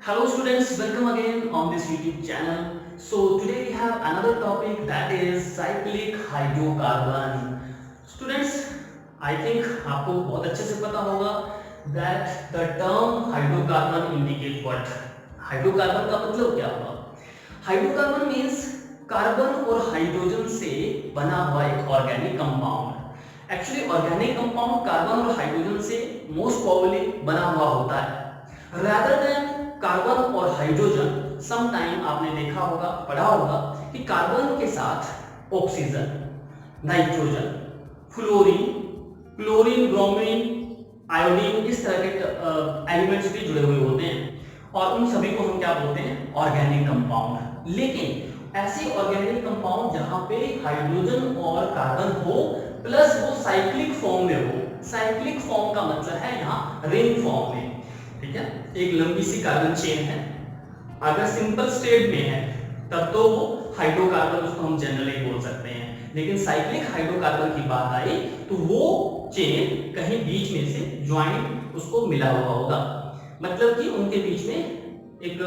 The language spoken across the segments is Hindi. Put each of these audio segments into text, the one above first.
Hello students, welcome again on this YouTube channel. So today we have another topic that is cyclic hydrocarbon. Students, I think आपको बहुत अच्छे से पता होगा that the term hydrocarbon indicate what? Hydrocarbon का मतलब क्या हुआ? हाइड्रोकार्बन मीन्स कार्बन और हाइड्रोजन से बना हुआ एक organic compound. Actually organic compound carbon और हाइड्रोजन से मोस्ट प्रोबेबली बना हुआ होता है rather than कार्बन और हाइड्रोजन। सम टाइम आपने देखा होगा, पढ़ा होगा कि कार्बन के साथ oxygen, nitrogen, fluorine, chlorine, bromine, iodine, इस तरह के एलिमेंट्स भी जुड़े हुए होते हैं और उन सभी को हम क्या बोलते हैं? Organic compound. लेकिन ऐसे ऑर्गेनिक कंपाउंड जहां पे हाइड्रोजन और कार्बन हो प्लस वो साइक्लिक फॉर्म में हो। साइक्लिक फॉर्म का मतलब है यहाँ रिंग फॉर्म में, ठीक है, एक लंबी सी कार्बन चेन है। अगर सिंपल स्टेट में है तब तो वो हाइड्रोकार्बन, उसको हम जनरली बोल सकते हैं। लेकिन साइक्लिक हाइड्रोकार्बन की बात आई तो वो चेन कहीं बीच में से ज्वाइंट उसको मिला हुआ होगा, मतलब कि उनके बीच में एक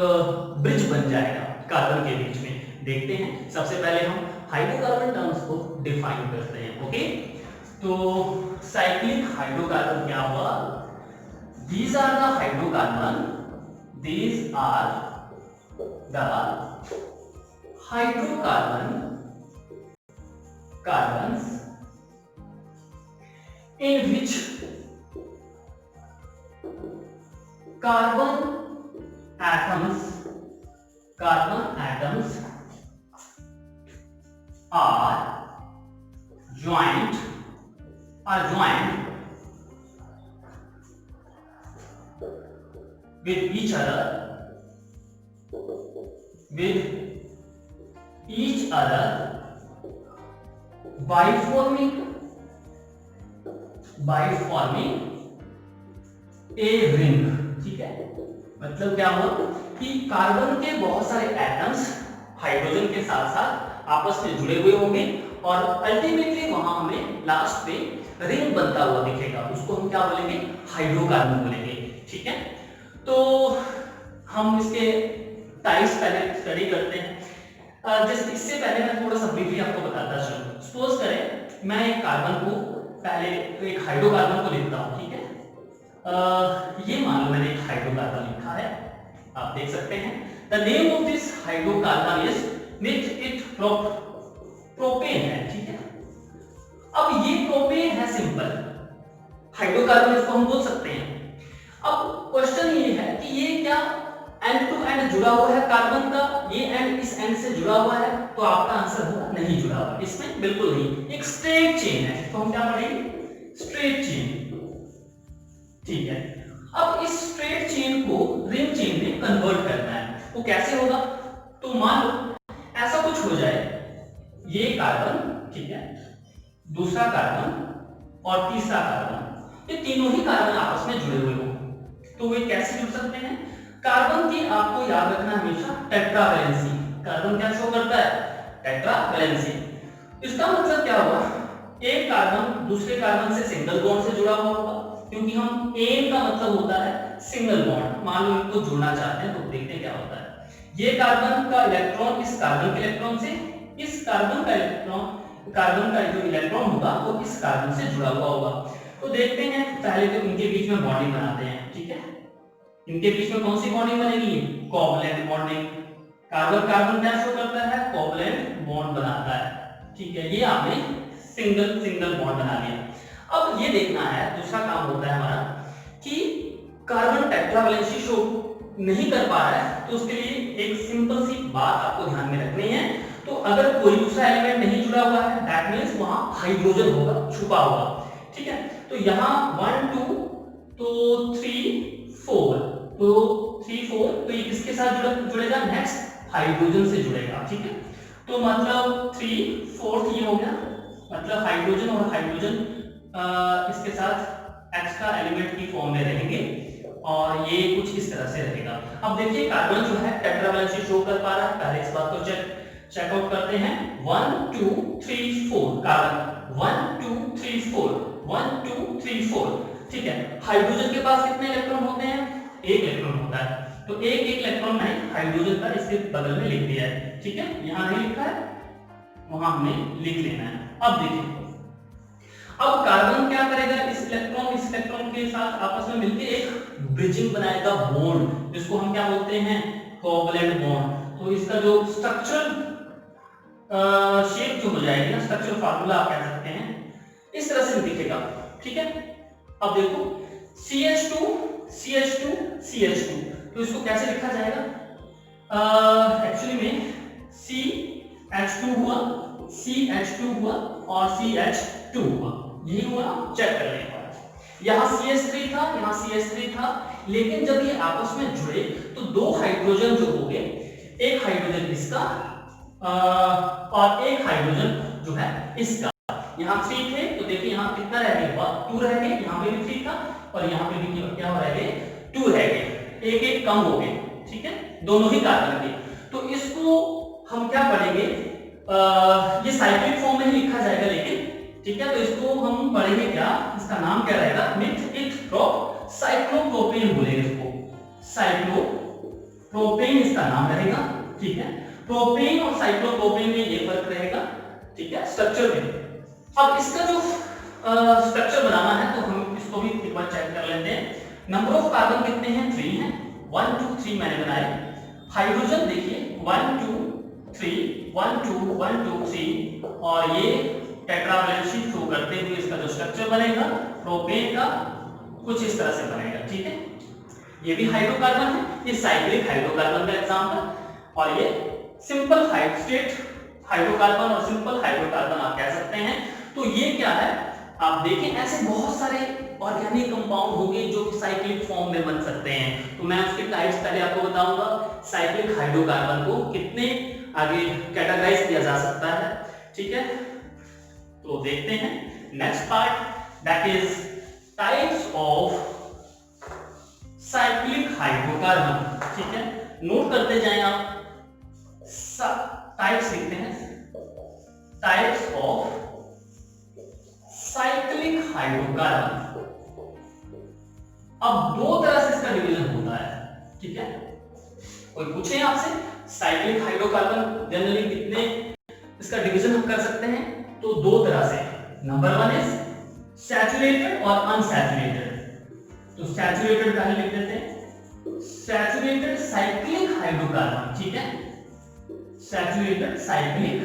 ब्रिज बन जाएगा कार्बन के बीच में। देखते हैं, सबसे पहले हम हाइड्रोकार्बन टर्म्स को डिफाइन करते हैं। ओके, तो साइक्लिक हाइड्रोकार्बन क्या हुआ? These are the hydrocarbon. These are the carbons in which carbon atoms are joined with each other by forming a ring। ठीक है, मतलब क्या हुआ कि कार्बन के बहुत सारे एटम्स हाइड्रोजन के साथ साथ आपस में जुड़े हुए होंगे और अल्टीमेटली वहां हमें लास्ट पे रिंग बनता हुआ दिखेगा। उसको हम क्या बोलेंगे? हाइड्रोकार्बन बोलेंगे। ठीक है, तो हम इसके टाइप्स पहले स्टडी करते हैं। जैसे इससे पहले मैं थोड़ा सा ब्रीफली आपको बताता चलूं। सपोज करें मैं एक कार्बन को, पहले एक हाइड्रोकार्बन को लिखता हूं। ठीक है, ये मान लो मैंने एक हाइड्रोकार्बन लिखा है, आप देख सकते हैं। The name of this hydrocarbon is with it propane है। ठीक है, अब ये प्रोपेन है, सिंपल हाइड्रोकार्बन इसको हम बोल सकते हैं। अब क्वेश्चन ये है कि ये क्या एंड टू एंड जुड़ा हुआ है कार्बन का? ये एंड इस एंड से जुड़ा हुआ है, तो आपका आंसर होगा नहीं जुड़ा हुआ, इसमें बिल्कुल नहीं। एक स्ट्रेट चेन है, तो हम क्या पढ़ेंगे? Straight chain. ठीक है, अब इस स्ट्रेट चेन को रिंग चेन में कन्वर्ट करना है। वो कैसे होगा? तो मान लो ऐसा कुछ हो जाए, ये कार्बन, ठीक है, दूसरा कार्बन और तीसरा कार्बन, ये तीनों ही कार्बन आपस में जुड़े हुए हो, तो वे कैसे जुड़ सकते हैं? कार्बन की आपको याद रखना हमेशा टेट्रावैलेंसी। कार्बन क्या शो करता है? टेट्रावैलेंसी। इसका मतलब क्या हुआ? एक कार्बन दूसरे कार्बन से सिंगल बॉन्ड से जुड़ा हुआ होगा, क्योंकि हम एन का मतलब होता है सिंगल बॉन्ड। मान लो इनको जुड़ना चाहते हैं तो देखते हैं क्या होता है। ये कार्बन का इलेक्ट्रॉन इस कार्बन के इलेक्ट्रॉन से, इस कार्बन का इलेक्ट्रॉन, कार्बन का जो इलेक्ट्रॉन होगा वो इस कार्बन से जुड़ा हुआ होगा। तो देखते हैं, पहले तो इनके बीच में बॉन्डिंग बनाते हैं। ठीक है, इनके बीच में कौन सी बॉन्डिंग बनेगी? Covalent bonding. कार्बन कार्बन क्या शो करता है? कोवैलेंट बॉन्ड बनाता है। ठीक है, ये आपने सिंगल बॉन्ड बना लिया। अब ये देखना है, दूसरा काम होता है हमारा कि कार्बन टेट्रावैलेंसी शो नहीं कर पा रहा है, तो उसके लिए एक सिंपल सी बात आपको ध्यान में रखनी है। तो अगर कोई दूसरा एलिमेंट नहीं जुड़ा हुआ है, दैट मींस वहां हाइड्रोजन होगा, छुपा हुआ। ठीक है, तो यहाँ 1 2 तो 3 4, तो 3 4, तो ये किसके साथ जुड़ेगा? नेक्स्ट हाइड्रोजन से जुड़ेगा। ठीक है, तो मतलब 3 4 ये हो गया, मतलब हाइड्रोजन और हाइड्रोजन इसके साथ एक्स्ट्रा एलिमेंट की फॉर्म में रहेंगे और ये कुछ इस तरह से रहेगा। अब देखिए कार्बन जो है टेट्रावैलेंसी शो कर पा रहा है, पहले इस बात को चेक आउट करते हैं। 1 2 3 4 कार्बन 1 2 3 4 1 2 3 4। ठीक है, हाइड्रोजन के पास कितने इलेक्ट्रॉन होते हैं? एक इलेक्ट्रॉन होता है। तो एक एक इलेक्ट्रॉन मैंने हाइड्रोजन का इसके बगल में लिख दिया है, ठीक है, यहाँ नहीं लिखा है, वहां हमें लिख लेना है। अब देखिए, अब कार्बन क्या करेगा, इस इलेक्ट्रॉन के साथ आपस में मिलकर एक ब्रिजिंग बनाएगा बॉन्ड, जिसको हम क्या बोलते हैं, कोवैलेंट बॉन्ड। तो इसका जो स्ट्रक्चरल शेप जो हो जाएगी ना, स्ट्रक्चरल फार्मूला आप कह सकते हैं, इस तरह से दिखेगा, ठीक है। अब देखो CH2 CH2 CH2, तो इसको कैसे लिखा जाएगा, एक्चुअली में CH2 हुआ, CH2 हुआ और CH2 हुआ, यही हुआ, चेक कर लें। यहाँ CH3 था, यहाँ CH3 था, लेकिन जब ये आपस में जुड़े तो दो हाइड्रोजन जो हो गए, एक हाइड्रोजन इसका और एक हाइड्रोजन जो है इसका। यहाँ 3 थे, तो देखिए यहाँ कितना रह गया, 2 रह गए, यहाँ पे भी 3 था और यहाँ पे भी क्या रह गए, 2 रह गए, एक एक कम हो गए, ठीक है, दोनों ही कार्बन के। तो इसको हम क्या पढ़ेंगे, ये साइक्लिक फॉर्म में ही लिखा जाएगा लेकिन, ठीक है, तो इसको हम पढ़ेंगे क्या, इसका नाम क्या रहेगा, साइक्लोप्रोपेन बोलेंगे इसको, साइक्लोप्रोपेन इसका नाम रहेगा, ठीक है। प्रोपेन और साइक्लोप्रोपेन में ये फर्क रहेगा, ठीक है, स्ट्रक्चर में। अब इसका जो स्ट्रक्चर बनाना है तो हम इसको भी एक बार चेक कर लेते हैं। नंबर ऑफ कार्बन कितने हैं, 3 हैं, 1 2 3 मैंने बनाए। हाइड्रोजन देखिए 1 2 3 1 2 1 2 3, और ये टेट्रावैलेंसी थ्रू करते हुए इसका जो स्ट्रक्चर बनेगा प्रोपेन का कुछ इस तरह से बनेगा, ठीक है। ये भी हाइड्रोकार्बन है, ये साइक्लिक हाइड्रोकार्बन का एग्जांपल, और ये सिंपल स्टेट हाइड्रोकार्बन और सिंपल हाइड्रोकार्बन आप कह सकते हैं। तो ये क्या है, आप देखें ऐसे बहुत सारे ऑर्गेनिक कंपाउंड होंगे जो साइक्लिक फॉर्म में बन सकते हैं। तो मैं उसके टाइप्स पहले आपको बताऊंगा, साइक्लिक हाइड्रोकार्बन को कितने आगे कैटेगराइज किया जा सकता है, ठीक है। तो देखते हैं next part, that is types of cyclic hydrocarbon, ठीक है। नोट करते जाएं आप, टाइप्स लिखते हैं, टाइप्स ऑफ साइक्लिक हाइड्रोकार्बन। अब दो तरह से इसका डिवीजन होता है, ठीक है। कोई पूछे आपसे साइक्लिक हाइड्रोकार्बन जनरली कितने इसका डिवीजन हम कर सकते हैं, तो दो तरह से। नंबर 1 इज सैचुरेटेड और अनसैचुरेटेड। तो सैचुरेटेड पहले लिख देते हैं, सैचुरेटेड साइक्लिक हाइड्रोकार्बन, ठीक है, सैचुरेटेड साइक्लिक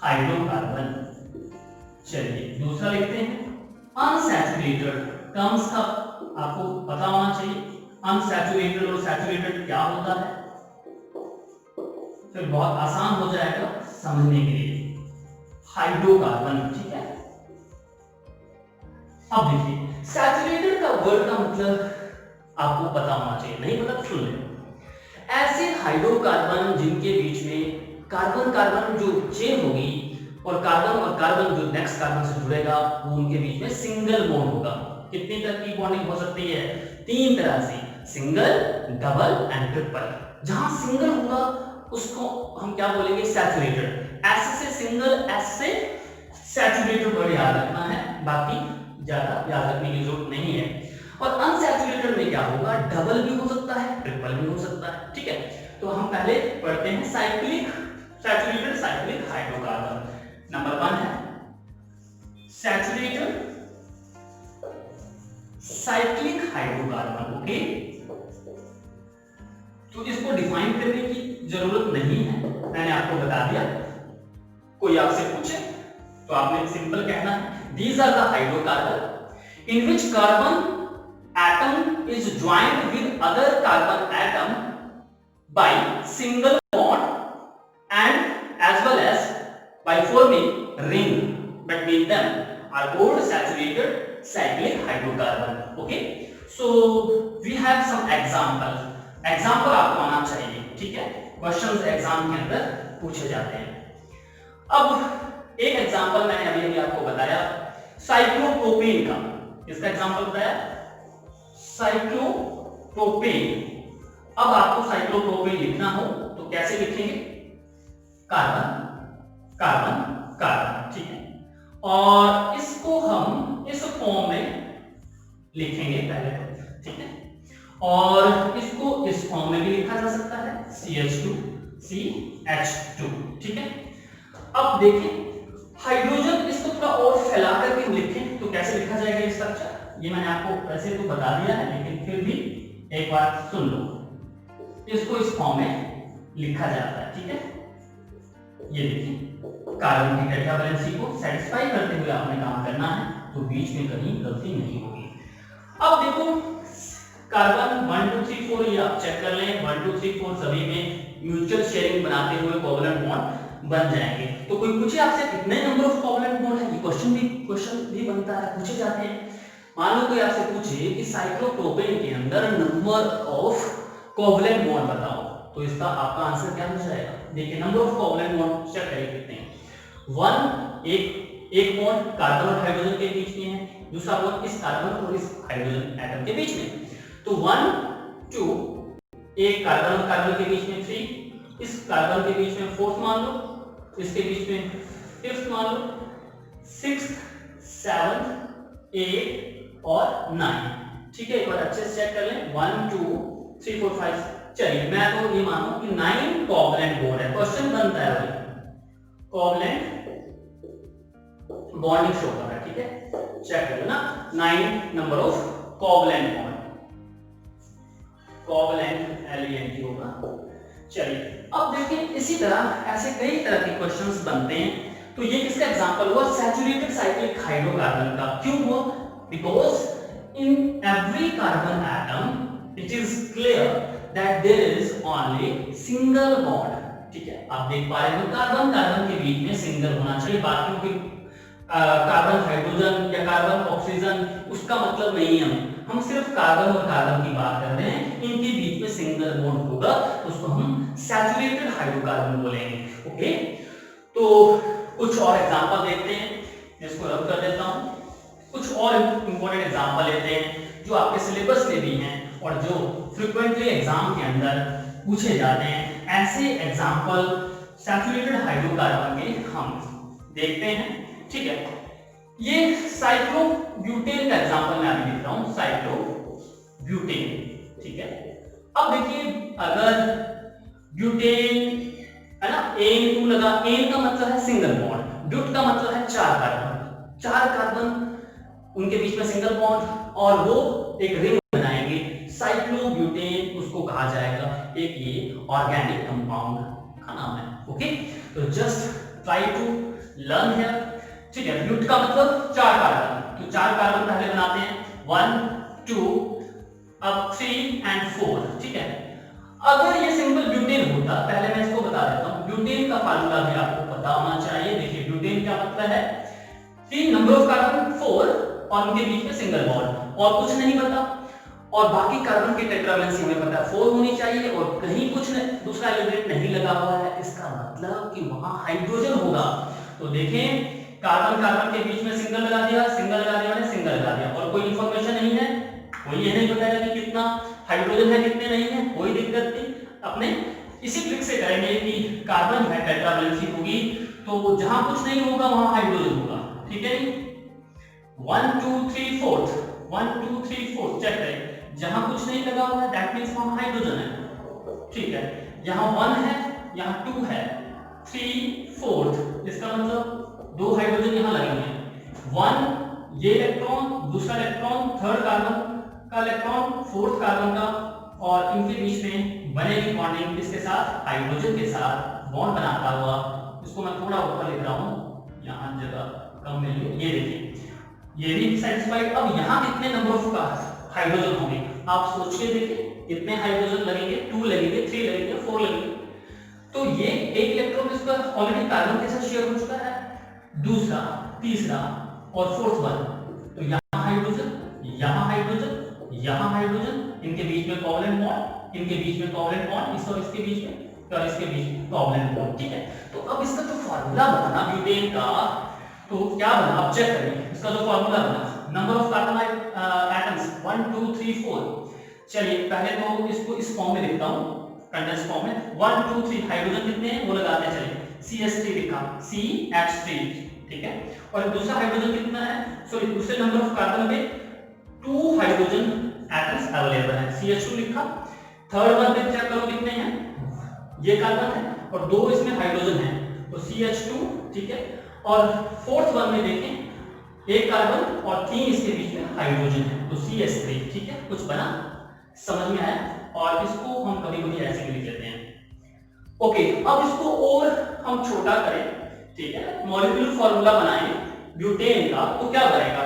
हाइड्रोकार्बन। चलिए दूसरा लिखते हैं अनसैचुरेटेड। टर्म्स का आपको पता होना चाहिए, अनसैचुरेटेड और सैचुरेटेड क्या होता है, फिर बहुत आसान हो जाएगा समझने के लिए। हाइड्रोकार्बन, ठीक है। अब देखिए सैचुरेटेड का वर्ड का मतलब आपको पता होना चाहिए, नहीं पता तो सुन ले। ऐसे हाइड्रोकार्बन जिनके बीच में कार्बन कार्बन जो चेन होगी और कार्बन जो नेक्स्ट कार्बन से जुड़ेगा वो उनके बीच में सिंगल बॉन्ड होगा। कितनी तरह की बॉन्डिंग हो सकती है, 3 तरह से, सिंगल, डबल एंड ट्रिपल। जहां सिंगल होगा उसको हम क्या बोलेंगे, सैचुरेटेड। एस से सिंगल, एस से सैचुरेटेड वर्ड याद रखना है, बाकी ज्यादा याद रखने की जरूरत नहीं है। और अनसैचुरेटेड में क्या होगा, डबल भी हो सकता है, ट्रिपल भी हो सकता है, ठीक है। तो हम पहले पढ़ते हैं सैचुरेटेड साइक्लिक हाइड्रोकार्बन। नंबर 1 है सैचुरेटेड साइक्लिक हाइड्रोकार्बन, ओके। तो इसको डिफाइन करने की जरूरत नहीं है, मैंने आपको बता दिया। कोई आपसे पूछे तो आपने सिंपल कहना है, these are the hydrocarbon in which carbon atom is joined with other carbon atom by single bond and as well as by forming ring between them are called saturated cyclic hydrocarbon, okay। so we have some example आपको आना चाहिए, ठीक है। क्वेश्चंस एग्जाम के अंदर पूछे जाते हैं। अब एक एग्जांपल मैंने अभी आपको बताया साइक्लोप्रोपेन का, इसका एग्जांपल बताया साइक्लोप्रोपेन। अब आपको साइक्लोप्रोपेन लिखना हो तो कैसे लिखेंगे, कार्बन कार्बन कार्बन, ठीक है। और इसको हम इस फॉर्म में लिखेंगे पहले, ठीक है। और इसको इस फॉर्म में भी लिखा जा सकता है CH2 CH2, ठीक है। अब देखें हाइड्रोजन, इसको थोड़ा और फैला करके लिखें तो कैसे लिखा जाएगा ये स्ट्रक्चर, ये मैंने आपको वैसे तो बता दिया है लेकिन फिर भी एक बार सुन लो। इसको इस फॉर्म में लिखा जाता है, ठीक है। ये देखिए कार्बन की टेट्रावैलेंसी को सेटिस्फाई करते हुए आपने काम करना है तो बीच में कहीं गलती नहीं होगी। अब देखो कार्बन 1 2 3 4 ये आप चेक कर लें, 1 2 3 4 सभी में म्यूचुअल शेयरिंग बनाते हुए कोवलेंट बॉन्ड बन जाएंगे। तो कोई पूछे आपसे कितने नंबर ऑफ कोवलेंट बॉन्ड है, ये क्वेश्चन भी बनता है, पूछे जाते हैं। मान लो कोई आपसे पूछे कि साइक्लोप्रोपेन के अंदर नंबर ऑफ कोवलेंट बॉन्ड बताओ, तो इसका आपका आंसर क्या हो जाएगा। देखिए number of covalent bond check करिए कितने हैं। 1 एक बॉन्ड कार्बन और हाइड्रोजन के बीच में है, दूसरा बॉन्ड इस कार्बन और इस हाइड्रोजन एटम के बीच में, तो 1 2 एक कार्बन और कार्बन के बीच में 3, इस कार्बन के बीच में 4th मान लो, इसके बीच में 5th मान लो, 6th 7th 8 और 9, ठीक है। एक बार अच्छे से चेक कर लें 1 2 3 4 5। चलिए मैं तो ये मानूं कि 9 कोवलेंट बॉन्ड है। क्वेश्चन बनता है भाई कोवलेंट बॉन्डिंग शो कर रहा है, ठीक है। चेक कर लेना 9 number of covalent bond, covalent LENT होगा। चलिए अब देखिए इसी तरह ऐसे कई तरह के क्वेश्चंस बनते हैं। तो ये किसका एग्जांपल हुआ, सैचुरेटेड साइक्लिक हाइड्रोकार्बन का। क्यों हुआ, because in every carbon atom it is clear that there is only single bond, ठीक है। आप देख पा रहे हो कार्बन कार्बन के बीच में सिंगल होना चाहिए, बाकियों के कार्बन हाइड्रोजन या कार्बन ऑक्सीजन उसका मतलब नहीं है, हम सिर्फ कार्बन और कार्बन की बात कर रहे हैं, इनके बीच में सिंगल बॉन्ड होगा, उसको हम सैचुरेटेड हाइड्रोकार्बन बोलेंगे। ओके, तो कुछ और एग्जांपल देखते हैं, इसको रब कर देता हूं। कुछ और इंपॉर्टेंट एग्जांपल लेते हैं जो आपके सिलेबस में भी हैं और जो फ्रीक्वेंटली एग्जाम के अंदर पूछे जाते हैं। ऐसे एग्जांपल सैचुरेटेड हाइड्रोकार्बन के हम देखते हैं, ठीक है। ये साइक्लोब्यूटेन का एग्जांपल मैं अभी लिख रहा हूं, साइक्लोब्यूटेन, ठीक है। अब देखिए अगर ब्यूटेन है ना, एन लगा, एन का मतलब है सिंगल बॉन्ड, ब्यूट का मतलब है 4 कार्बन, 4 कार्बन उनके बीच में सिंगल बॉन्ड और वो एक रिंग बनाएंगे, साइक्लोब्यूटेन उसको कहा जाएगा। एक ये ऑर्गेनिक कंपाउंड का नाम है। ओके, तो just try to learn here, ठीक है। ब्यूट का मतलब 4 कार्बन, तो 4 कार्बन पहले बनाते हैं 1 2 अब 3 and 4, ठीक है। अगर ये सिंपल ब्यूटेन होता, पहले मैं इसको बता देता हूं, ब्यूटेन का फार्मूला भी आपको पता होना चाहिए। देखिए ब्यूटेन क्या मतलब है, 3 नंबर ऑफ कार्बन 4 और उनके बीच में सिंगल बॉन्ड, और कुछ नहीं पता, और बाकी कार्बन की टेट्रावैलेंसी हमें पता है 4 होनी चाहिए और कहीं कुछ दूसरा एलिमेंट नहीं लगा हुआ है, इसका मतलब कि वहां हाइड्रोजन होगा। तो देखें कार्बन कार्बन के बीच में सिंगल लगा दिया, सिंगल लगा दिया मैंने, सिंगल लगा दिया, और कोई इंफॉर्मेशन नहीं है, कोई ये नहीं बताएगा कि कितना हाइड्रोजन है कितने नहीं है, कोई दिक्कत नहीं। अपने इसी ट्रिक से करेंगे कि कार्बन है टेट्रावैलेंसी होगी, तो जहां कुछ नहीं होगा वहां हाइड्रोजन होगा, ठीक है। 1 2 3 4 1 2 3 4 चेक करें, जहां कुछ नहीं लगा हुआ है दैट मींस वहां हाइड्रोजन है, ठीक है। यहां 1 है, यहां 2 है, 3 4, इसका मतलब 2 हाइड्रोजन यहां लगे हैं, 1 ये इलेक्ट्रॉन, दूसरा इलेक्ट्रॉन, थर्ड कार्बन का इलेक्ट्रॉन, फोर्थ कार्बन का, और इनके बीच में बनेगी बॉन्डिंग किसके साथ, हाइड्रोजन के साथ बॉन्ड बनाता हुआ। इसको मैं थोड़ा ऊपर लिख रहा हूं, यहां जगह कम मिल गई, ये देखिए ये भी सेटिस्फाइड। अब यहां कितने नंबर ऑफ हाइड्रोजन होंगे आप सोच के देखिए, कितने हाइड्रोजन लगेंगे, 2 लगेंगे, 3 लगेंगे, 4 लगेंगे। तो ये एक इलेक्ट्रॉन इस पर ऑलरेडी कार्बन के साथ शेयर हो चुका है, दूसरा, तीसरा और फोर्थ वन, तो यहां हाइड्रोजन, यहां हाइड्रोजन, यहां हाइड्रोजन, इनके बीच में कोवलेंट बॉन्ड, इनके बीच में कोवलेंट बॉन्ड, इस और इसके बीच में और इसके बीच में कोवलेंट बॉन्ड, ठीक है। तो अब इसका जो फार्मूला बना ब्यूटेन का, तो क्या बना आप चेक करिए, इसका जो फार्मूला बना, नंबर ऑफ कार्बन एटम्स 1 2 3 4। चलिए पहले तो इसको इस फॉर्म में लिखता हूं, कंडेंस फॉर्म में, 1 2 3 हाइड्रोजन कितने हैं वो लगाते हैं, चलिए CH3 लिखा, CH3, ठीक है। और दूसरा हाइड्रोजन कितना है, सॉरी दूसरे नंबर ऑफ कार्बन पे 2 हाइड्रोजन एटम्स अवेलेबल हैं। CH2 लिखा, थर्ड वन पे चेक करो कितने हैं, ये कार्बन है और 2 इसमें हाइड्रोजन है तो CH2, ठीक है। और फोर्थ वन में देखें एक कार्बन और 3 इसके बीच में हाइड्रोजन है तो CH3, ठीक है। कुछ बना, समझ में आया? और इसको हम कभी-कभी ऐसे भी लिख लेते हैं। ओके, अब इसको और हम छोटा करें, ठीक है, मॉलिक्यूलर फॉर्मूला बनाएं ब्यूटेन का, तो क्या बनेगा?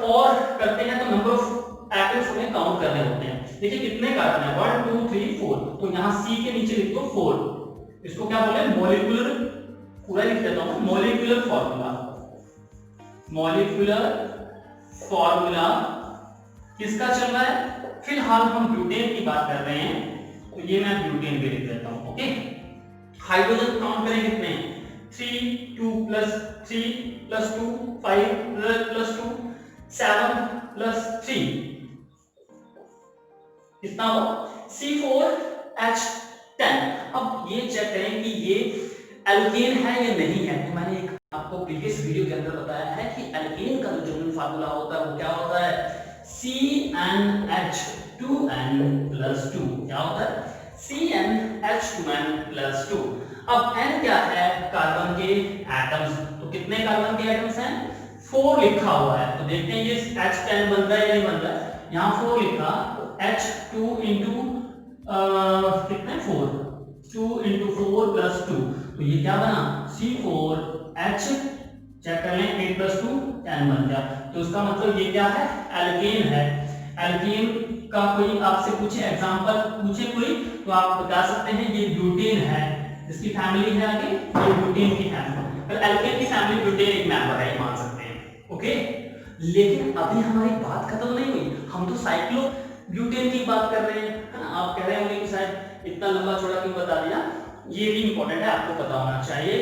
और करते हैं तो नंबर ऑफ एटम्स हमें काउंट करने होते हैं। देखिए कितने कार्बन है, 1 2 3 4, तो यहाँ C के नीचे लिख दो 4। इसको क्या बोले? मॉलिक्यूलर, पूरा लिख देता हूँ, मॉलिक्यूलर फॉर्मूला। मॉलिक्यूलर फॉर्मूला किसका चल रहा है? फिलहाल हम ब्यूटेन की बात कर रहे हैं तो ये मैं ब्यूटेन भी लिख देता हूँ। ओके, हाइड्रोजन काउंट करें कितने? 3 2 प्लस 3 प्लस 2 5 प्लस 2 7 प्लस 3 कितना हुआ? C4H10। अब ये चेक करें कि ये एल्केन है या नहीं है। तो मैंने एक आपको प्रीवियस वीडियो के अंदर बताया है कि एल्केन का जो जनरल फार्मूला होता है वो क्या होता है? CnH2n+2। क्या होता है? CnH2n+2। अब n क्या है? कार्बन के एटम्स। तो कितने कार्बन के एटम्स हैं? 4 लिखा हुआ है। तो देखते हैं ये H10 बन रहा है या नहीं बन रहा है। यहाँ 4 लिखा, H2 इंटू कितने? 4, 2 इंटू 4 प्लस 2, तो ये क्या बना? C4H, चेक कर लें, 8 प्लस 2 10 बन गया। तो इसका मतलब ये क्या है? एल्केन है। एल्केन का कोई आपसे पूछे, एग्जांपल पूछे कोई, तो आप बता सकते हैं ये ब्यूटेन है। इसकी फैमिली है आगे, ये ब्यूटेन की फैमिली, पर एल्केन की फैमिली ब्यूटेन एक मेंबर है, ये मान सकते हैं। ओके, लेकिन अभी हमारी बात खत्म नहीं हुई, हम तो साइक्लो ब्यूटेन की बात कर रहे हैं, है ना। आप कह रहे होंगे कि शायद इतना लंबा चौड़ा क्यों बता दिया, ये भी इंपॉर्टेंट है, आपको पता होना चाहिए।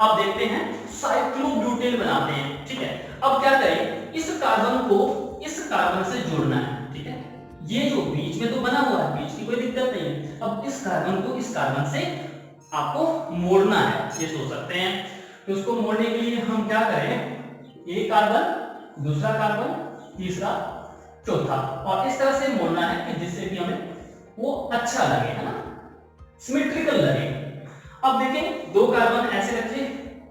अब देखते हैं साइक्लोब्यूटेन बनाते हैं, ठीक है। अब क्या करें, इस कार्बन को इस कार्बन से जोड़ना है, ठीक है। ये जो बीच में तो बना हुआ है, बीच की कोई दिक्कत नहीं है। अब इस कार्बन को इस कार्बन से आपको मोड़ना है, ये सोच सकते हैं। तो उसको मोड़ने के लिए हम क्या करें, एक कार्बन, दूसरा कार्बन, तीसरा, चौथा, और इस तरह से मोड़ना है कि जिससे कि हमें वो अच्छा लगे, है ना, सिमेट्रिकल लगे। अब देखें, 2 कार्बन ऐसे रखे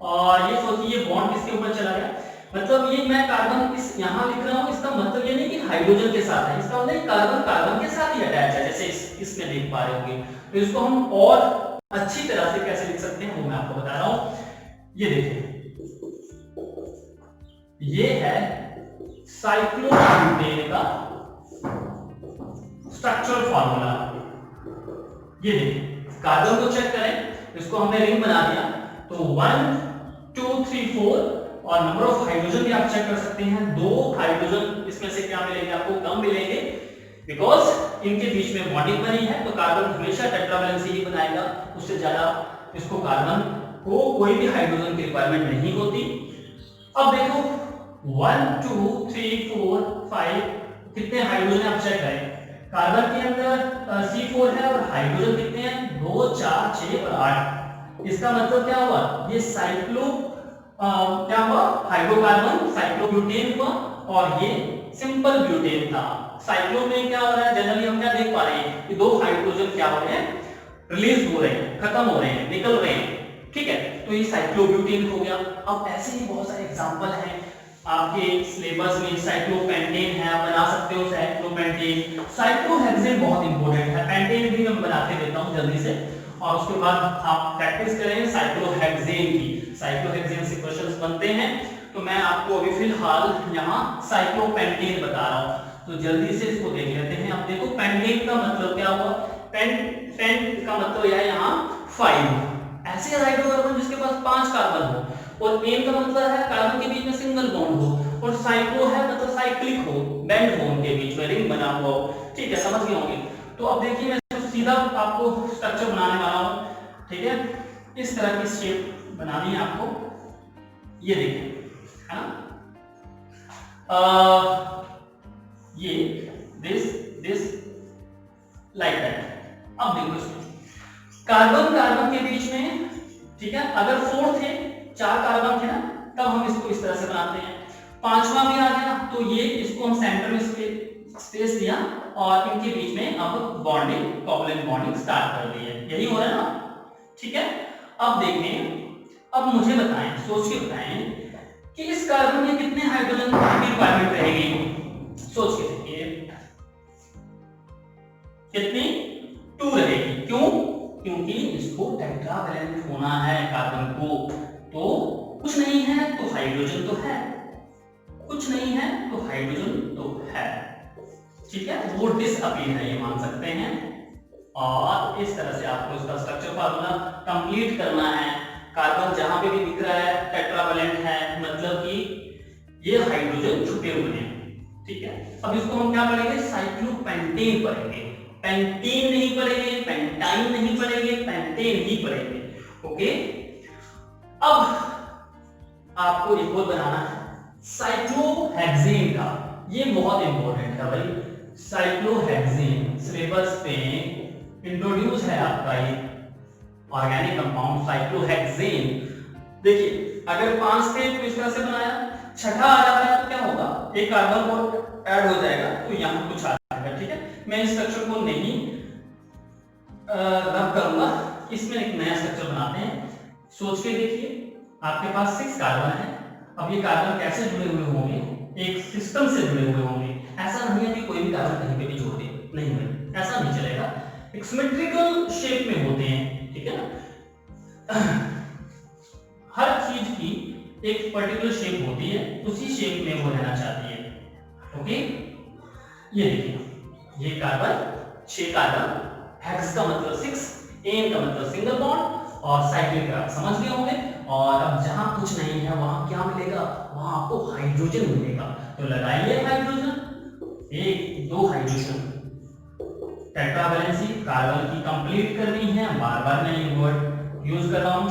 और ये सोचिए ये बॉन्ड किसके ऊपर चला गया। मतलब ये मैं कार्बन इस यहां लिख रहा हूं, इसका मतलब ये नहीं कि हाइड्रोजन के साथ है, इसका मतलब कार्बन कार्बन के साथ ही अटैच है, जैसे इसमें देख पा रहे होंगे। तो इसको हम और अच्छी तरह से कैसे लिख सकते हैं वो मैं आपको बता रहा हूं। ये देखिए, ये है साइक्लोब्यूटेन का स्ट्रक्चरल फार्मूला। ये देखिए, कार्बन को चेक करें, इसको हमने रिंग बना दिया, तो 1 2 3 4, और नंबर ऑफ हाइड्रोजन भी आप चेक कर सकते हैं, 2 हाइड्रोजन इसमें से क्या मिलेंगे आपको? कम मिलेंगे, बिकॉज इनके बीच में बॉन्डिंग बनी है। तो कार्बन हमेशा टेट्रावैलेंसी ही बनाएगा, उससे ज्यादा इसको कार्बन को कोई भी हाइड्रोजन की रिक्वायरमेंट नहीं होती। अब देखो 1 2 3 4 5, कितने हाइड्रोजन आप चेक करें, कार्बन के अंदर C4 है और हाइड्रोजन कितने हैं? 2 4 6 और 8। इसका मतलब क्या हुआ, ये साइक्लो क्या हुआ, हाइड्रोकार्बन साइक्लोब्यूटेन हुआ, और ये सिंपल ब्यूटेन था। साइक्लो में क्या हो रहा है, जनरली हम क्या देख पा रहे हैं कि 2 हाइड्रोजन क्या हो रहे हैं, रिलीज हो रहे हैं, खत्म हो रहे हैं, निकल रहे हैं, ठीक है। तो ये साइक्लोब्यूटेन हो गया। अब ऐसे ही बहुत सारे एग्जांपल हैं आपके सिलेबस में। साइक्लोपेंटेन है, आप बना सकते हो साइक्लोपेंटेन। साइक्लोहेक्सेन बहुत इंपॉर्टेंट है, पेंटेन भी मैं बना के देता हूं जल्दी से, और उसके बाद आप प्रैक्टिस करें साइक्लोहेक्सेन की। साइक्लोहेक्सेन से क्वेश्चंस बनते हैं, तो मैं आपको अभी फिलहाल यहाँ साइक्लोपेंटेन बता रहा हूँ, तो जल्दी से इसको देख लेते हैं। अब देखो, पेंटेन का मतलब क्या हुआ, पेंट का मतलब यह है यहाँ 5, ऐसे हाइड्रोकार्बन जिसके पास 5 कार्बन हो, और एन का मतलब है कार्बन के बीच में सिंगल बॉन्ड हो, और साइक्लो है मतलब साइक्लिक हो, बेंड हो, उनके बीच में रिंग बना हुआ हो, ठीक है, समझ गए होंगे। तो अब देखिए, मैं सीधा आपको स्ट्रक्चर बनाने वाला हूं, ठीक है। इस तरह की शेप बनानी है आपको, ये देखिए, है ना, ये दिस लाइक दैट। अब देखो इसमें कार्बन कार्बन के बीच में, ठीक है, अगर 4 थे, 4 कार्बन थे ना, तब हम इसको इस तरह से बनाते हैं। पांचवा भी आ गया, तो ये इसको हम सेंटर में स्पेस दिया और इनके बीच में अब बॉन्डिंग, कोवलेंट बॉन्डिंग स्टार्ट कर दी है। यही हो रहा है ना, ठीक है। अब देखें, अब मुझे बताएं, सोच के बताएं कि इस कार्बन में कितने हाइड्रोजन की रिक्वायरमेंट रहेगी। सोच के देखिए, कितनी? 2 रहेगी। क्यों? क्योंकि इसको टेट्रावैलेंट होना है कार्बन को। तो कुछ नहीं है तो हाइड्रोजन तो है, कुछ नहीं है तो हाइड्रोजन तो है, ठीक है। वो डिसअपीयर है, ये मान सकते हैं। और इस तरह से आपको इसका स्ट्रक्चर फार्मूला कंप्लीट करना है। कार्बन जहां पे भी दिख रहा है टेट्रावैलेंट है, मतलब कि ये हाइड्रोजन छुपे हुए हैं, ठीक है। अब इसको हम क्या पढ़ेंगे? साइक्लोपेंटेन पढ़ेंगे। पेंटेन नहीं पढ़ेंगे, पेंटाइन नहीं पढ़ेंगे, पेंटेन ही पढ़ेंगे, ओके। अब आपको एक और बनाना है साइक्लोहेक्सेन का। ये बहुत इंपॉर्टेंट है भाई, साइक्लोहेक्सेन सिलेबस पे इंट्रोड्यूस है आपका ये ऑर्गेनिक कंपाउंड साइक्लोहेक्सेन। देखिए, अगर 5 थे तो इस तरह से बनाया, छठा आ जाता है तो क्या होगा? एक कार्बन और ऐड हो जाएगा, तो यहां कुछ आ जाएगा, ठीक है। मैं इस स्ट्रक्चर को नहीं रब करूंगा, इसमें एक नया स्ट्रक्चर बनाते हैं। सोच के देखिए, आपके पास 6 कार्बन है। अब ये कार्बन कैसे जुड़े हुए होंगे? एक सिस्टम से जुड़े हुए होंगे। ऐसा नहीं है कि कोई भी कार्बन कहीं पे भी जोड़ दे, नहीं है, ऐसा नहीं चलेगा। एक सिमेट्रिकल शेप में होते हैं, ठीक है ना। हर चीज की एक पर्टिकुलर शेप होती है, उसी शेप में वो रहना चाहती है, ओके। ये देखिए, ये कार्बन 6 कार्बन, हेक्स का मतलब 6, एन का मतलब सिंगल बॉन्ड और साइक्लिक का समझ गए होंगे। और अब जहां कुछ नहीं है वहां क्या मिलेगा? वहां आपको हाइड्रोजन मिलेगा। तो लगाइए हाइड्रोजन, 1 2 हाइड्रोजन। टेट्रावैलेंसी कार्बन की कंप्लीट करनी है, बार बार मैं ये वर्ड यूज कर रहा हूं,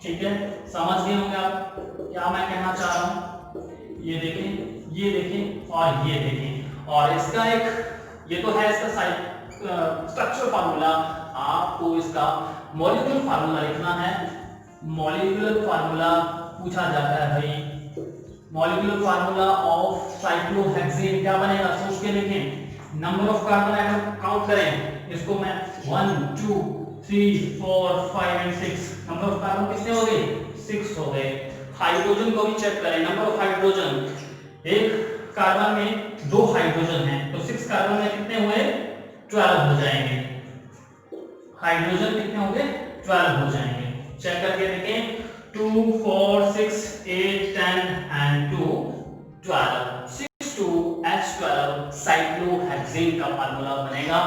ठीक है। समझ गए होंगे आप क्या मैं कहना चाह रहा हूं। ये देखें, ये देखें और ये देखें, और इसका एक ये तो है इसका स्ट्रक्चर फार्मूला। आपको इसका मॉलिक्यूलर फार्मूला लिखना है। मॉलिक्यूलर फार्मूला पूछा जाता है भाई, मॉलिक्यूलर फार्मूला ऑफ साइक्लोहेक्सेन क्या बनेगा? सोच के देखें। Number of carbon atom count करें, इसको मैं 1 2 3 4 5 एंड 6, नंबर ऑफ कार्बन कितने हो गए? 6 हो गए। हाइड्रोजन को भी चेक करें, नंबर ऑफ हाइड्रोजन, एक कार्बन में 2 हाइड्रोजन है, तो 6 कार्बन में कितने हुए? 12 हो जाएंगे। हाइड्रोजन कितने होंगे? 12 हो जाएंगे। चेक करके देखें, 2 4 6 8 10 एंड 2 12, 6,2H12 साइक्लोहेक्सेन का फार्मूला बनेगा।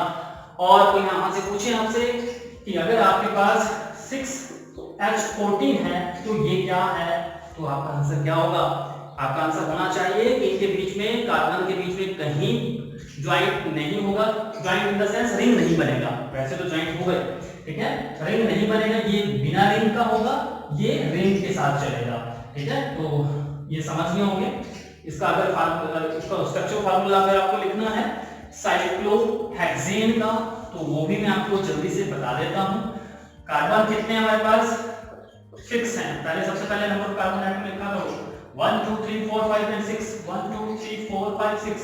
और कोई यहां से पूछे आपसे कि अगर आपके पास 6H14 है तो ये क्या है, तो आपका आंसर क्या होगा? आपका आंसर होना चाहिए कि इनके बीच में, कार्बन के बीच में कहीं ज्वाइंट नहीं होगा। Joint in the sense ring नहीं बनेगा, वैसे तो ज्वाइंट हो गए, ठीक है, रिंग नहीं बनेगा। ये बिना रिंग का होगा, ये रिंग के साथ चलेगा, ठीक है। तो ये समझ गए होंगे। इसका अगर इसका स्ट्रक्चर फार्मूला अगर आपको लिखना है साइक्लोहेक्सेन का, तो वो भी मैं आपको जल्दी से बता देता हूं। कार्बन कितने हमारे पास? 6 हैं। पहले सबसे पहले नंबर ऑफ कार्बन एटम लिखा करो, 1 2 3 4 5 एंड 6, 1 2 3 4 5 6,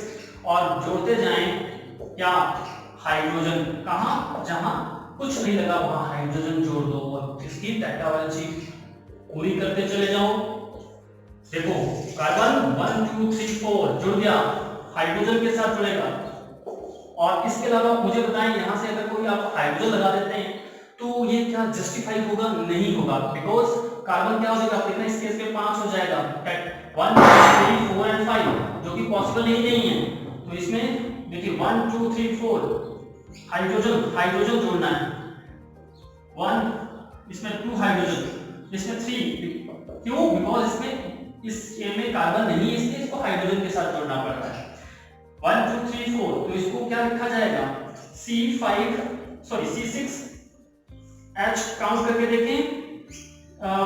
और जोड़ते जाएं क्या? हाइड्रोजन। कहां? जहां कुछ नहीं लगा वहां हाइड्रोजन जोड़ दो और इसकी टेट्रावैलेंसी पूरी करते चले जाओ। देखो, कार्बन 1 2 3 4 जुड़ गया, हाइड्रोजन के साथ जुड़ेगा। और इसके अलावा मुझे बताएं, यहां से अगर कोई आप हाइड्रोजन लगा देते हैं तो ये क्या जस्टिफाई होगा? नहीं होगा, बिकॉज कार्बन क्या हो जाएगा? कितना इस केस में 5 हो जाएगा, 1 2 3 4 एंड 5, जो कि पॉसिबल नहीं है। तो इसमें देखिए 1 2 3 4 हाइड्रोजन जोड़ना है, 1 इसमें 2 हाइड्रोजन, इसमें 3, क्यों? बिकॉज इसमें इस ए में कार्बन नहीं है, इसलिए इसको हाइड्रोजन के साथ जोड़ना पड़ रहा है। 1 2 3 4, तो इसको क्या लिखा जाएगा? C6 H काउंट करके देखें,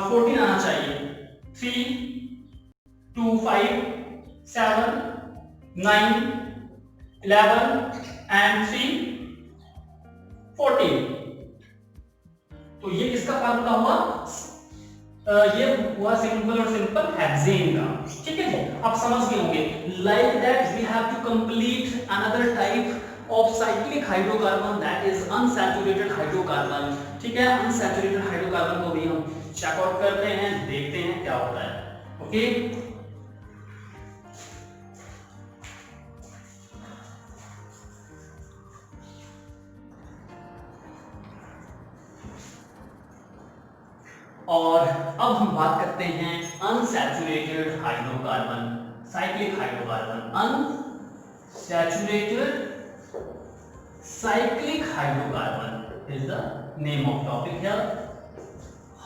14 आना चाहिए। 3 2 5 7 9 11 एंड 3 14। तो ये किसका फार्मूला हुआ? ये हुआ सिंपल और सिंपल हेक्सेन का, ठीक है जी। आप समझ गए होंगे। Like that we have to complete another type of cyclic hydrocarbon, that is unsaturated hydrocarbon. ठीक है, अनसैचुरेटेड हाइड्रोकार्बन को भी हम चेक आउट करते हैं, देखते हैं क्या होता है। ओके, और अब हम बात करते हैं unsaturated hydrocarbon, cyclic hydrocarbon. Unsaturated cyclic hydrocarbon is the name of topic here,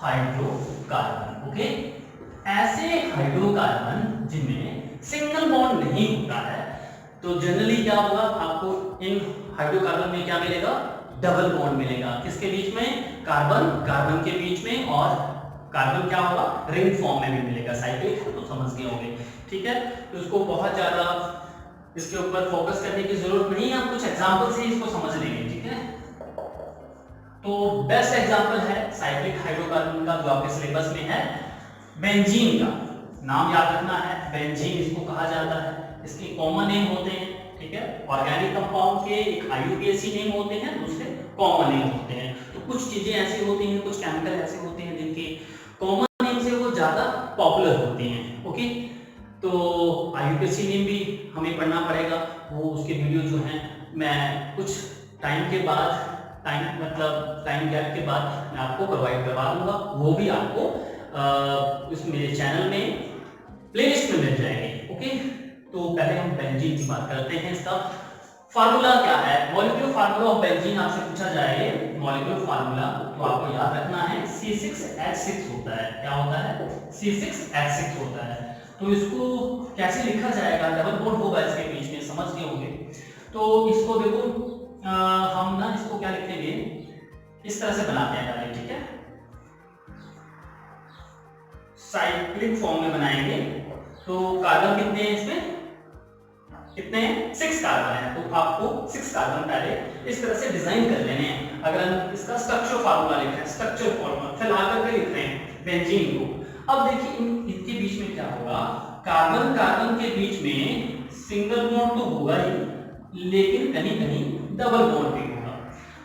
hydrocarbon. Okay, ऐसे हाइड्रोकार्बन जिनमें सिंगल बॉन्ड नहीं होता है, तो जनरली क्या होगा, आपको इन हाइड्रोकार्बन में क्या मिलेगा, डबल बॉन्ड मिलेगा। किसके बीच में, कार्बन कार्बन के बीच में, और कार्बन क्या होगा, रिंग फॉर्म में भी मिलेगा। साइक्लिक तो समझ गए होंगे। ठीक है, तो इसको बहुत ज्यादा इसके ऊपर फोकस करने की जरूरत नहीं है, हम कुछ एग्जांपल से इसको समझ लेंगे। ठीक है, तो बेस्ट एग्जांपल है साइक्लिक हाइड्रोकार्बन का जो आपके सिलेबस में है, बेंजीन का नाम याद रखना है। बेंजीन इसको कहा जाता है, इसके कॉमन नेम होते हैं। ठीक है, ऑर्गेनिक कंपाउंड के एक आईयूपीएसी नेम होते हैं, दूसरे कॉमन नेम होते हैं। तो कुछ चीजें ऐसी होती हैं, कुछ केमिकल ऐसे होते हैं जिनके कॉमन नेम से वो ज्यादा पॉपुलर होती हैं। ओके, तो आईयूपीएसी नेम भी हमें पढ़ना पड़ेगा, वो उसके वीडियो जो हैं मैं कुछ टाइम के बाद, टाइम गैप के बाद मैं आपको प्रोवाइड करवा दूंगा, वो भी आपको इस मेरे चैनल में प्लेलिस्ट में मिल जाएंगे। ओके, तो पहले हम बेंजीन की बात करते हैं। इसका फार्मूला क्या है, मॉलिक्यूलर फार्मूला ऑफ बेंजीन आपसे पूछा जाए, मॉलिक्यूलर फार्मूला तो आपको याद रखना है C6H6 होता है। क्या होता है, C6H6 होता है। तो इसको कैसे लिखा जाएगा, डबल बॉन्ड होगा इसके बीच में, समझ गए होंगे। तो इसको देखो, हम ना इसको क्या लिखेंगे, इस तरह से बनाते हैं पहले। ठीक है, साइक्लिक फॉर्म में बनाएंगे। तो कार्बन कितने हैं इसमें, कितने हैं, 6 कार्बन है। तो आपको 6 कार्बन पहले इस तरह से डिजाइन कर लेने हैं। अगर हम इसका स्ट्रक्चर फार्मूला लिख रहे हैं, स्ट्रक्चर फार्मूला फिर आकर के लिख रहे हैं बेंजीन को। अब देखिए इनके बीच में क्या होगा, कार्बन कार्बन के बीच में सिंगल बॉन्ड तो होगा ही, लेकिन कहीं कहीं डबल बॉन्ड भी होगा।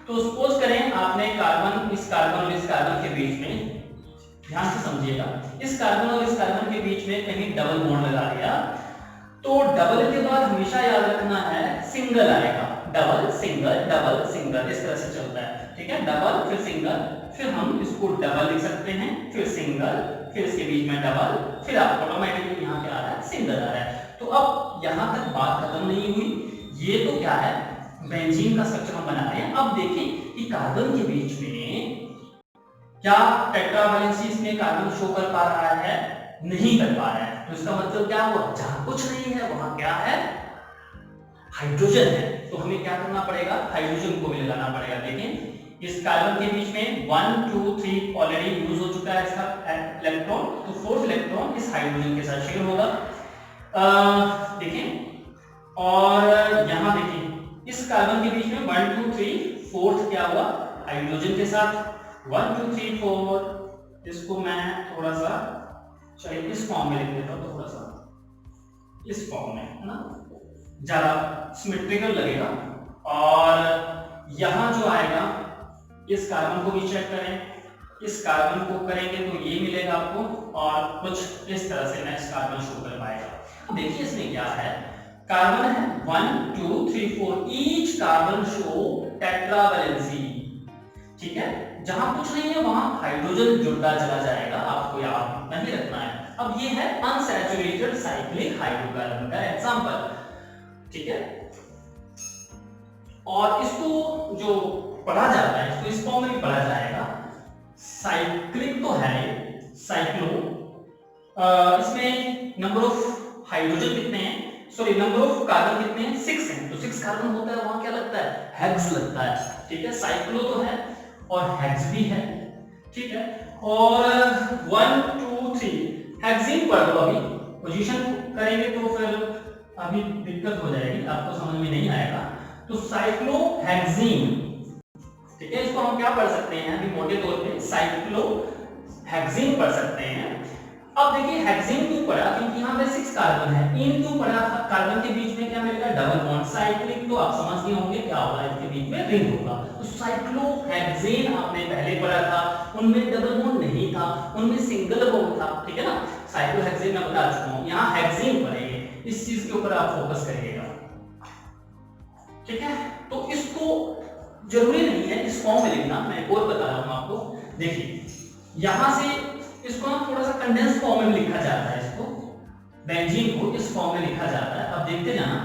तो सपोज करें आपने कार्बन, इस कार्बन और इस कार्बन के बीच में, ध्यान से समझिएगा, इस कार्बन और इस कार्बन के बीच में कहीं डबल बॉन्ड लगा दिया, तो डबल के बाद हमेशा याद रखना है सिंगल आएगा। डबल सिंगल डबल सिंगल, इस तरह से चलता है। ठीक है, डबल फिर सिंगल, फिर हम इसको डबल लिख सकते हैं, फिर सिंगल, फिर इसके बीच में डबल, फिर आप ऑटोमेटिकली यहाँ क्या आ रहा है, सिंगल आ रहा है। तो अब यहाँ तक बात खत्म नहीं हुई, ये तो क्या है, बेंजीन का स्ट्रक्चर हम बना रहे हैं। अब देखें कि कार्बन के बीच में क्या टेट्रावैलेंसी इसमें कार्बन शो कर पा रहा है, नहीं कर पा रहा है। तो इसका मतलब क्या हुआ, जहां कुछ नहीं है वहां क्या है, हाइड्रोजन है। तो हमें क्या करना पड़ेगा, हाइड्रोजन को भी लगाना पड़ेगा। देखें इस कार्बन के बीच में 1 2 3 ऑलरेडी यूज हो चुका है इसका इलेक्ट्रॉन, तो फोर्थ इलेक्ट्रॉन इस हाइड्रोजन के साथ शेयर होगा। देखें, और यहां देखें इस कार्बन के बीच में 1 2 3 फोर्थ क्या हुआ, हाइड्रोजन के साथ 1 2 3 4। इसको मैं थोड़ा सा, चलिए इस फॉर्म में लिख देता हूं, थोड़ा सा इस फॉर्म में, है ना, ज्यादा सिमेट्रिकल लगेगा। और यहां जो आएगा, इस कार्बन को भी चेक करें, इस कार्बन को करेंगे तो ये मिलेगा आपको, और कुछ इस तरह से नेक्स्ट कार्बन शो कर पाएगा। देखिए इसमें क्या है, कार्बन है 1 2 3 4, ईच कार्बन शो टेट्रावैलेंसी। ठीक है, जहां कुछ नहीं है वहां हाइड्रोजन जुड़ता चला जाएगा, आपको याद नहीं रखना है। अब ये है अनसैचुरेटेड साइक्लिक हाइड्रोकार्बन का एग्जांपल। ठीक है, और इसको जो पढ़ा जाता है, इसको इस फॉर्म में भी पढ़ा जाएगा। साइक्लिक तो है, साइक्लो, इसमें नंबर ऑफ हाइड्रोजन कितने हैं, सॉरी नंबर ऑफ कार्बन कितने हैं, 6 हैं। तो 6 कार्बन होता है, वहां क्या लगता है, हेक्स लगता है। ठीक है, साइक्लो तो है और हेक्स भी है। ठीक है, और 1 2 3 हेक्सीन पढ़ लो, अभी पोजीशन करेंगे तो फिर अभी दिक्कत हो जाएगी, आपको समझ में नहीं आएगा। तो साइक्लोहेक्सीन, ठीक है, इसको हम क्या पढ़ सकते हैं, अभी मोटे तौर पे साइक्लोहेक्सीन पढ़ सकते हैं। अब देखिए हेक्सीन क्यों पढ़ा, क्योंकि यहाँ पे 6 कार्बन कार्बन है, इन दो बड़ा कार्बन के बीच में क्या मिलेगा, डबल बॉन्ड। साइक्लिक तो आप समझ गए होंगे क्या होगा, इसके बीच में रिंग होगा। तो साइक्लोहेक्सेन आपने पहले पढ़ा था, उनमें डबल बॉन्ड नहीं था, उनमें सिंगल बॉन्ड था, ठीक है ना। साइक्लोहेक्सेन मैं बता चुका हूं, यहाँ हेक्सेन पढ़ेंगे, इस चीज के ऊपर आप फोकस करिएगा, ठीक है। तो इसको जरूरी नहीं है इस फॉर्म में लिखना, मैं एक और बता रहा हूं आपको। देखिए यहां से इसको ना थोड़ा सा कंडेंस फॉर्म में लिखा जाता है, इसको बेंजीन को इस फॉर्म में लिखा जाता है। अब देखते जाना,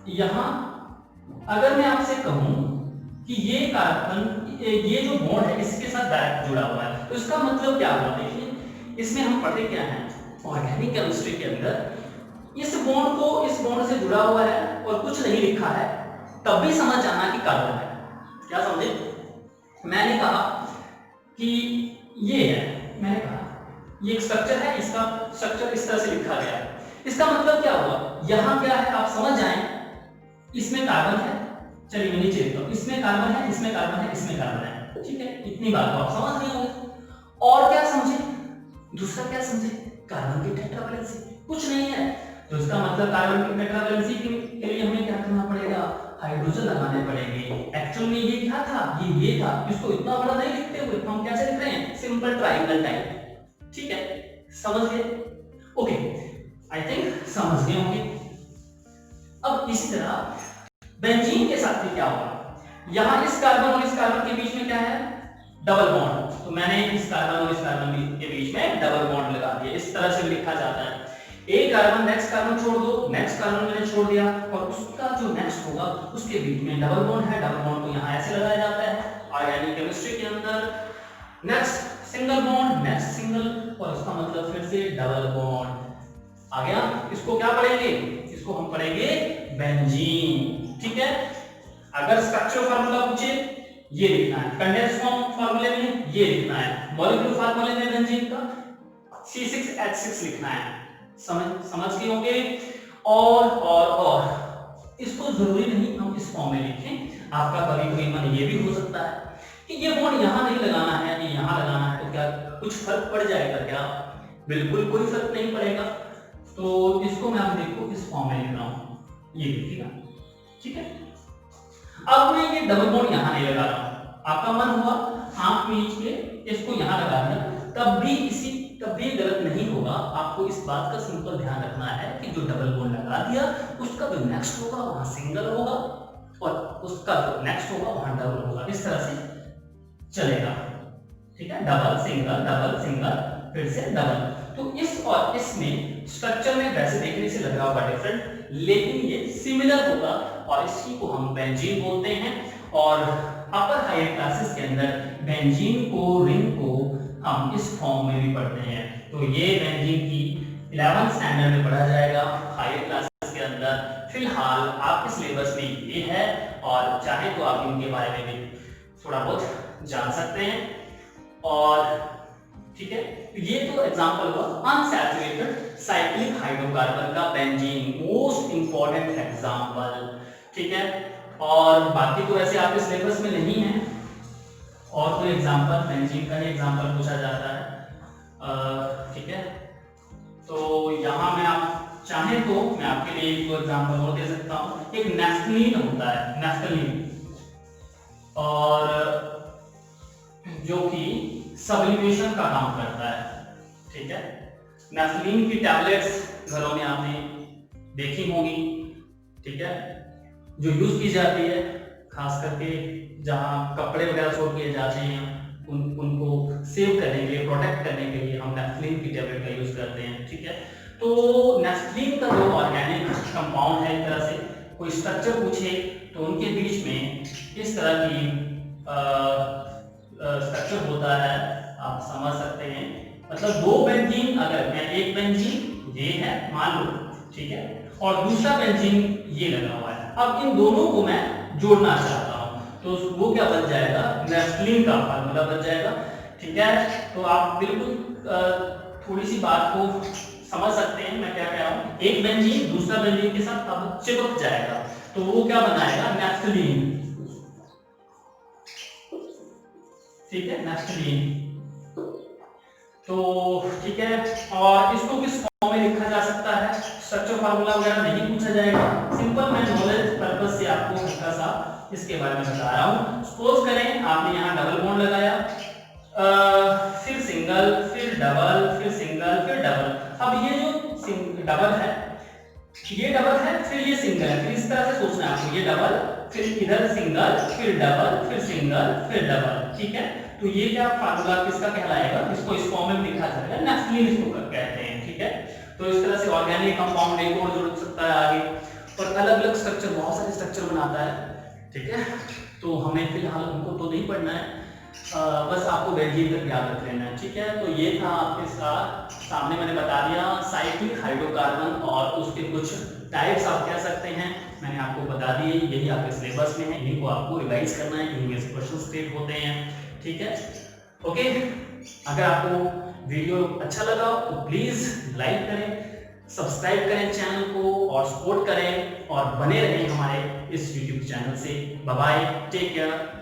यहां अगर मैं आपसे कहूं कि ये कार्बन, ये जो बॉन्ड है इसके साथ डायरेक्ट जुड़ा हुआ है, तो इसका मतलब क्या हुआ। देखिए इसमें हम पढ़े क्या है, ऑर्गेनिक केमिस्ट्री के अंदर इस बॉन्ड को इस बॉन्ड से जुड़ा हुआ है और कुछ नहीं लिखा है, तब भी समझ जाना कि कार्बन है। क्या समझे, मैंने कहा कि ये है, मैंने कहा ये एक स्ट्रक्चर है, इसका स्ट्रक्चर इस तरह से लिखा गया है, इसका मतलब क्या हुआ, यहां क्या है आप समझ जाएं, इसमें कार्बन है, चलिए मैं नीचे लिखता हूं, इसमें कार्बन है, इसमें कार्बन है, इसमें कार्बन है, ठीक है, इतनी बात तो आप समझ गए होंगे। और क्या समझे, दूसरा क्या समझे, कार्बन की टेट्रावैलेंसी, कुछ नहीं है, तो इसका मतलब कार्बन की टेट्रावैलेंसी के लिए हमें क्या करना पड़ेगा, हाइड्रोजन लगाने पड़ेंगे। एक्चुअल में ये क्या था, ये था, इसको इतना बड़ा नहीं लिखते हुए हम कैसे लिख रहे हैं, सिंपल ट्रायंगल टाइप, ठीक है, समझ गए, ओके, आई थिंक समझ गए होंगे। अब इसी तरह बेंजीन के साथ भी क्या होगा, यहां इस कार्बन और इस कार्बन के बीच में क्या है, डबल बॉन्ड, तो मैंने इस कार्बन और इस कार्बन के बीच में डबल बॉन्ड लगा दिया, इस तरह से लिखा जाता है। एक कार्बन नेक्स्ट कार्बन छोड़ दो, नेक्स्ट कार्बन मैंने छोड़ दिया, और उसका जो नेक्स्ट होगा उसके बीच में डबल बॉन्ड है, डबल बॉन्ड को यहाँ ऐसे लगाया जाता है ऑर्गेनिक केमिस्ट्री के अंदर। Next single bond, next single, और इसका मतलब फिर से डबल बॉन्ड आ गया। इसको क्या पढ़ेंगे, इसको हम पढ़ेंगे बेंजीन, ठीक है। अगर स्ट्रक्चर फार्मूला पूछे ये लिखना है, कंडेंस फार्मूले में ये लिखना है, मॉलिक्यूलर फार्मूले में बेंजीन का C6H6 लिखना है, समझ गए होंगे। और इसको जरूरी नहीं हम इस फॉर्म में लिखें, आपका कभी कभी मन ये भी हो सकता है कि ये बॉन्ड यहाँ नहीं लगाना है, ये यहाँ लगाना है, तो क्या कुछ फर्क पड़ जाएगा क्या, बिल्कुल कोई फर्क नहीं पड़ेगा। तो इसको मैं आप देखो इस फॉर्म में लिख रहा हूँ, ये लिखिएगा, ठीक है। अब मैं ये डबल बॉन्ड यहाँ नहीं लगा रहा हूँ, आपका मन हुआ आंख मीच के इसको यहाँ लगा दिया, तब भी गलत नहीं होगा। आपको इस बात का सिंपल ध्यान रखना है कि जो डबल बॉन्ड लगा दिया उसका जो नेक्स्ट होगा वहां सिंगल होगा, और उसका जो नेक्स्ट होगा वहां डबल होगा, इस तरह से चलेगा, ठीक है, डबल सिंगल फिर से डबल। तो इस और इसमें स्ट्रक्चर में वैसे देखने से लग रहा होगा डिफरेंट, लेकिन ये सिमिलर होगा, और इसी को हम बेंजीन बोलते हैं। और अपर हायर क्लासेस के अंदर बेंजीन को, रिंग को हम इस फॉर्म में भी पढ़ते हैं। तो ये बेंजीन की 11th स्टैंडर्ड में पढ़ा जाएगा हायर क्लासेस के अंदर। फिलहाल आपके सिलेबस में ये है, और चाहे तो आप इनके बारे में भी थोड़ा बहुत जान सकते हैं। और ठीक है, ये तो एग्जांपल हुआ अनसैचुरेटेड साइक्लिक हाइड्रोकार्बन का बेंजीन, मोस्ट इंपॉर्टेंट एग्जांपल, ठीक है। और बाकी तो वैसे आपके सिलेबस में नहीं है, और कोई एग्जांपल बेंजीन का ही एग्जांपल पूछा जाता है, ठीक है। तो यहाँ मैं आप चाहे तो मैं आपके लिए एक एग्जांपल और दे सकता हूँ। एक नेफ्थलीन होता है, नेफ्थलीन, और जो कि सब्लिमेशन का काम करता है, ठीक है। नेफ्थलीन की टैबलेट्स घरों में आपने देखी होंगी, ठीक है, जो यूज की जाती है खास करके जहाँ कपड़े वगैरह स्टोर किए जाते हैं, उनको सेव करने के लिए, प्रोटेक्ट करने के लिए हम नेफ्थलीन की टैबलेट का यूज करते हैं, ठीक है। तो नेफ्थलीन का जो ऑर्गेनिक कंपाउंड है, एक तरह से कोई स्ट्रक्चर पूछे तो उनके बीच में इस तरह की स्ट्रक्चर होता है, आप समझ सकते हैं। मतलब दो बेंजीन, अगर मैं एक बेंजीन ये है मान लो, ठीक है, और दूसरा बेंजीन ये लगा हुआ है, अब इन दोनों को मैं जोड़ना चाहता हूं, तो वो क्या बन जाएगा, नेफ्थलीन का फार्मूला बन जाएगा, ठीक है। तो आप बिल्कुल थोड़ी सी बात को समझ सकते हैं मैं क्या कह रहा हूं। एक बेंजीन दूसरा बेंजीन के साथ अब चिपक जाएगा, तो वो क्या बनाएगा, नेफ्थलीन, ठीक है, नेफ्थलीन। तो ठीक है, और इसको किस फॉर्म में लिखा जा सकता है, स्ट्रक्चर फार्मूला वगैरह नहीं पूछा जाएगा, सिंपल मैं नॉलेज पर्पस से आपको हल्का सा इसके बारे में बता रहा हूँ। सपोज करें आपने यहाँ डबल बॉन्ड लगाया, फिर सिंगल, फिर डबल, फिर सिंगल, फिर डबल। अब ये जो डबल है, ये डबल है, फिर ये सिंगल है, फिर इस तरह से सोचना है आपको, ये डबल, फिर इधर सिंगल, फिर डबल, फिर सिंगल, फिर डबल। ठीक है, तो ये क्या फार्मूला किसका कहलाएगा, इसको इस फॉर्म में लिखा जाएगा, नेफ्थलीन इसको कहते हैं। ठीक है, तो इस तरह से ऑर्गेनिक कंपाउंड एक और जुड़ सकता है आगे, और अलग अलग स्ट्रक्चर, बहुत सारे स्ट्रक्चर बनाता है। ठीक है, तो हमें फिलहाल उनको तो नहीं पढ़ना है, बस आपको बेंजीन तक याद रख लेना है। ठीक है, तो ये था आपके साथ, सामने मैंने बता दिया साइक्लिक हाइड्रोकार्बन और उसके कुछ टाइप्स आप कह सकते हैं, मैंने आपको बता दिए, यही आपके सिलेबस में है, इन्हीं को आपको रिवाइज करना है, इनमें से क्वेश्चन स्टेट होते हैं। ठीक है, ओके, अगर आपको वीडियो अच्छा लगा तो प्लीज लाइक करें, सब्सक्राइब करें चैनल को और सपोर्ट करें, और बने रहें हमारे इस यूट्यूब चैनल से। Bye bye, take care.